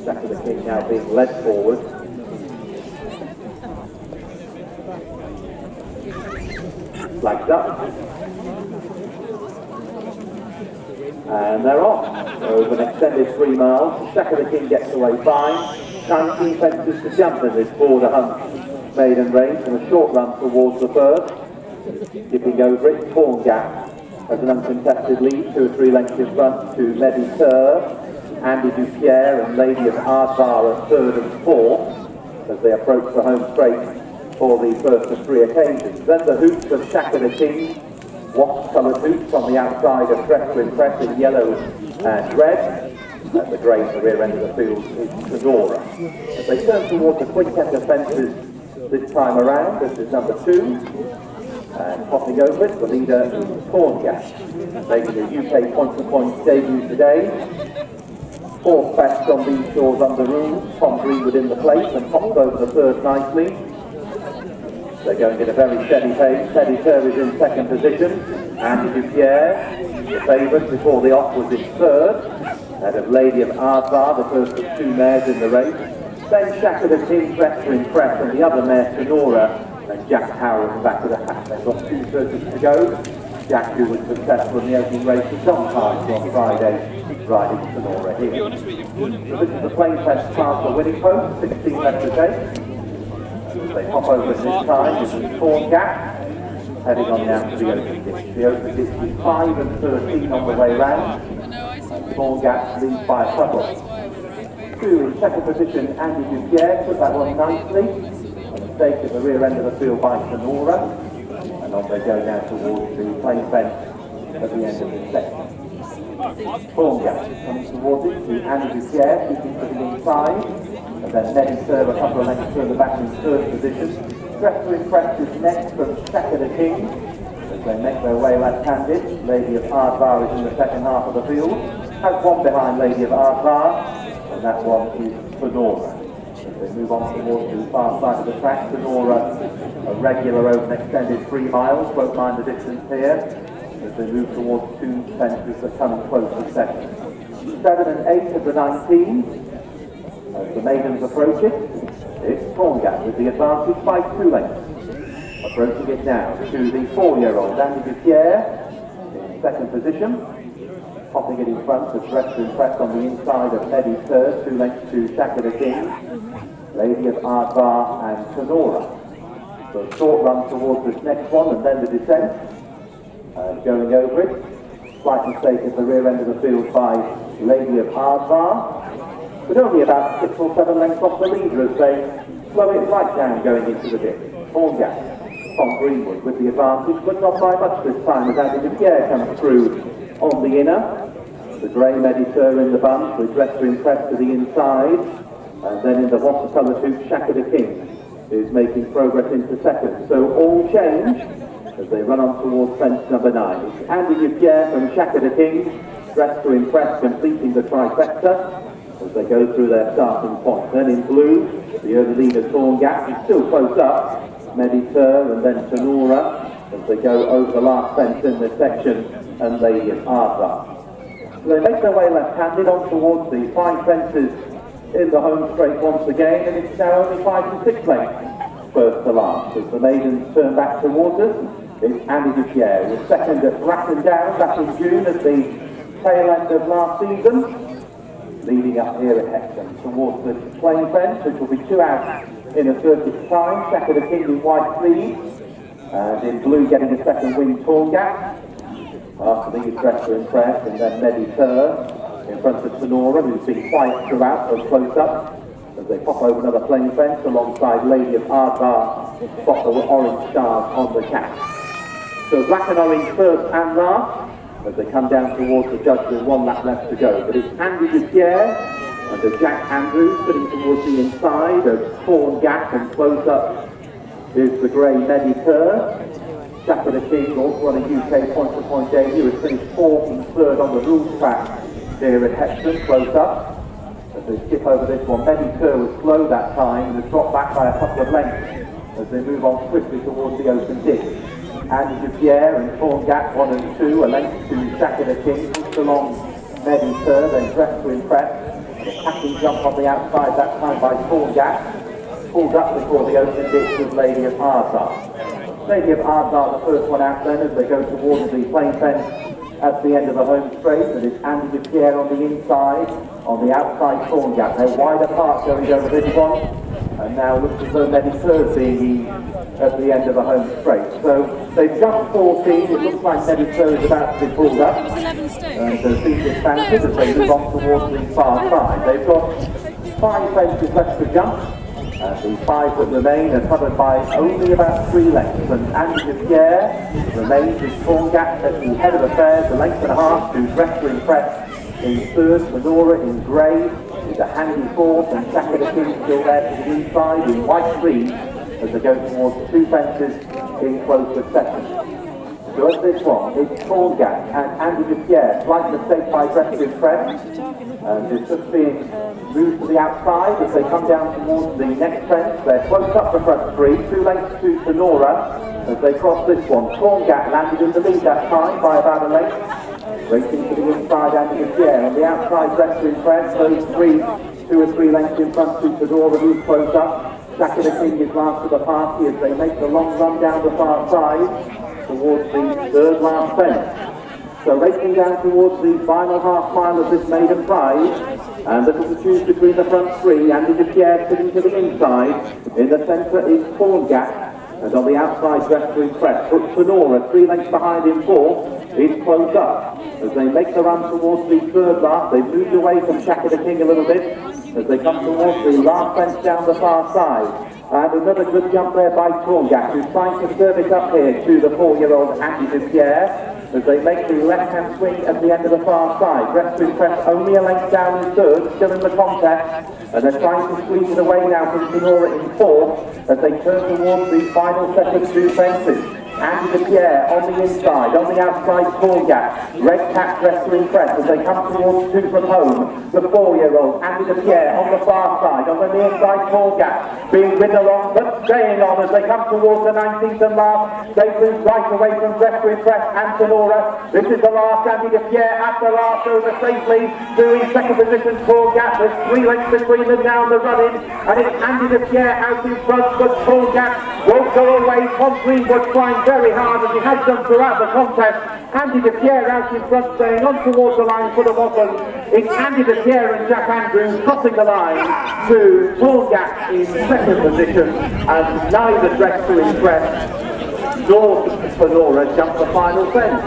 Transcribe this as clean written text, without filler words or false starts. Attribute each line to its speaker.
Speaker 1: Jack of the King now being led forward. Flags up. And they're off. Over an extended 3 miles. Jack of the King gets away fine. 19 fences to jump in this border hunt maiden race, and a short run towards the first. Skipping over it, Torngat has an uncontested lead, 2 or 3 lengths in front to Maiden, Andy Pierres and Lady of Ardvar at 3rd and 4th as they approach the home straight for the first of 3 occasions. Then the hoops of Jack of the King, wasp-coloured hoops on the outside of Dress to Impress in yellow and red. And the grey at the rear end of the field is Sonora. As they turn towards the quintet of fences this time around, this is number 2. And popping over it, the leader is Torngat, making a UK point-to-point debut today. 4th best on these shores under rules, Tom Greenwood in the place and pops over the 3rd nicely. They're going at a very steady pace. Teddy Pierres is in 2nd position. Andy Pierres, the favourite before the off, was in 3rd. Ahead of Lady of Ardvar, the first of 2 mares in the race. Then Jack of the King, Dress to Impress, and the other mare, Sonora, and Jack Howard at the back of the pack. They've got 2 circuits to go. Jack, who was successful in the opening race for some time on Friday, riding Sonora here. So this is the plain test class for winning post, 16 left to take. As they hop over at this time, this is Torngat, heading on down to the open ditch. The open ditch is 5 and 13 on the way round. Torngat leads by a couple. 2 in 2nd position, Andy Pierres, put that one nicely. A mistake at the rear end of the field by Sonora. And on they go now towards the plain fence at the end of the section. Torngat coming towards it to Andy Pierres, keeping to the inside. And then Maiden serve a couple of lengths further back in 3rd position. Dress to Impress is next from Jack of the King. As they make their way left-handed, Lady of Ardvar is in the 2nd half of the field. Has one behind Lady of Ardvar, and that one is Sonora. As they move on towards the far side of the track, Sonora, a regular over an extended 3 miles, won't mind the distance here, as they move towards 2 fences that come close to 7. 7 and 8 of the 19. As the maidens approach it, it's Torngat with the advantage by 2 lengths. Approaching it now to the 4-year-old Andy Pierres in 2nd position. Popping it in front of Dress to Impress on the inside of Maiden, 2 lengths to Jack of the King, Lady of Ardvar and Sonora. So a short run towards this next one and then the descent. Going over it. Slight mistake at the rear end of the field by Lady of Ardvar. But only about 6 or 7 lengths off the leader as they slow it right down going into the dip. Torngat, Tom Greenwood with the advantage, but not by much this time as Andy Pierres comes through on the inner. The grey Mediteur in the bunch with Dress to Impress to the inside. And then in the watercolour hoop, Jack of the King is making progress into 2nd. So all change as they run on towards fence number 9. It's Andy Pierres from Jack of the King, Dress to Impress completing the trifecta as they go through their starting point. Then in blue, the early leader Torngat is still close up. Mediteur and then Sonora as they go over the last fence in this section and Lady of Ardvar. So they make their way left-handed on towards the 5 fences in the home straight once again, and it's now only 5 and 6 lengths first to last. As the maidens turn back towards us, it's Andy Pierres with 2nd at Brackendown back in June at the tail end of last season. Leading up here at Hexam towards the plain fence, which will be 2 out in a circuit's time. Jack of the King in white sleeves, and in blue getting a 2nd wing Torngat. After these Dress to Impress, and then Mediteur in front of Sonora, who's been quiet throughout, so close up as they pop over another plain fence alongside Lady of Ardvar, spot the orange stars on the cap. So black and orange first and last as they come down towards the judge with 1 lap left to go. But it's Andy Pierres and Jack Andrews sitting towards the inside of Torngat, and close up is the grey Mediteur. Jack of the King, also on a UK point-to-point debut, has finished 4th and 3rd on the rules track here at Hexam, close up. As they skip over this one, Mediteur was slow that time and has dropped back by a couple of lengths as they move on swiftly towards the open ditch. Andy Pierres and Torngat 1 and 2, a length to Jack of the King, pushed along Maiden third, then Dressed to Impress. And a attacking jump on the outside, that time by Torngat. Pulled up before the opening ditch with Lady of Ardar. Lady of Ardar, the first one out then as they go towards the plain fence at the end of the home straight, and it's Andy de Pierres on the inside, on the outside Torngat. They're wide apart going over this one, and now looks as though Maiden third being at the end of the home straight. So they've jumped 14, it looks like Maiden third is about to be pulled up, and the season stands as they move on towards the far side. They've got 5 fences left to jump, and the 5 that remain are covered by only about 3 lengths, and Andy de Pierres remains with Torngat at the head of affairs, a length and a half to Dressed to Impress in third, Sonora in grey, with a handy fourth, and Jack of the King still there to the inside in white sleeves as they go towards 2 fences in close succession. So at this one, it's Torngat and Andy de Pierres, slight mistake by Dressed to Impress, and it's just being moved to the outside as they come down towards the next fence. They're close up the front 3, 2 lengths to Sonora as they cross this one. Torngat landed in the lead that time by about a length. Racing to the inside, Andy de Pierres. On the outside, Dressed to Impress, those 2 or 3 lengths in front to Sonora, who's close up. Jack of the King is last to the party as they make the long run down the far side towards the third last fence. So racing down towards the final half mile of this maiden prize, and this is the choose between the front 3. Andy de Pierres sitting to the inside. In the centre is Torngat, and on the outside Dressed to Impress. But Sonora, 3 lengths behind in fourth, is close up as they make the run towards the third last. They've moved away from Jack of the King a little bit as they come towards the last fence down the far side. And another good jump there by Torngat, who's trying to serve it up here to the 4-year-old Andy de Pierres as they make the left-hand swing at the end of the far side. Dressed to Impress only a length down in third, still in the contest, and they're trying to squeeze it away now from Sonora in fourth as they turn towards the final set of 2 fences. Andy de Pierres on the inside, on the outside Torngat, red cap Dressed to Impress as they come towards 2 from home. The 4-year-old Andy de Pierres on the far side, on the near side Torngat, being ridden along but staying on as they come towards the 19th and last. They move right away from Dressed to Impress and Sonora. This is the last, Andy de Pierres at the last over safely to in second position Torngat. There's 3 lengths between them now in the run-in, and it's Andy de Pierres out in front, but Torngat won't go away. Tom Greenwood trying very hard as he has done throughout the contest. Andy de Pierres out in front, staying on towards the line for the bottom. It's Andy de Pierres and Jack Andrews crossing the line to Torngat in second position, and neither Dressed to Impress nor Sonora jump the final fence.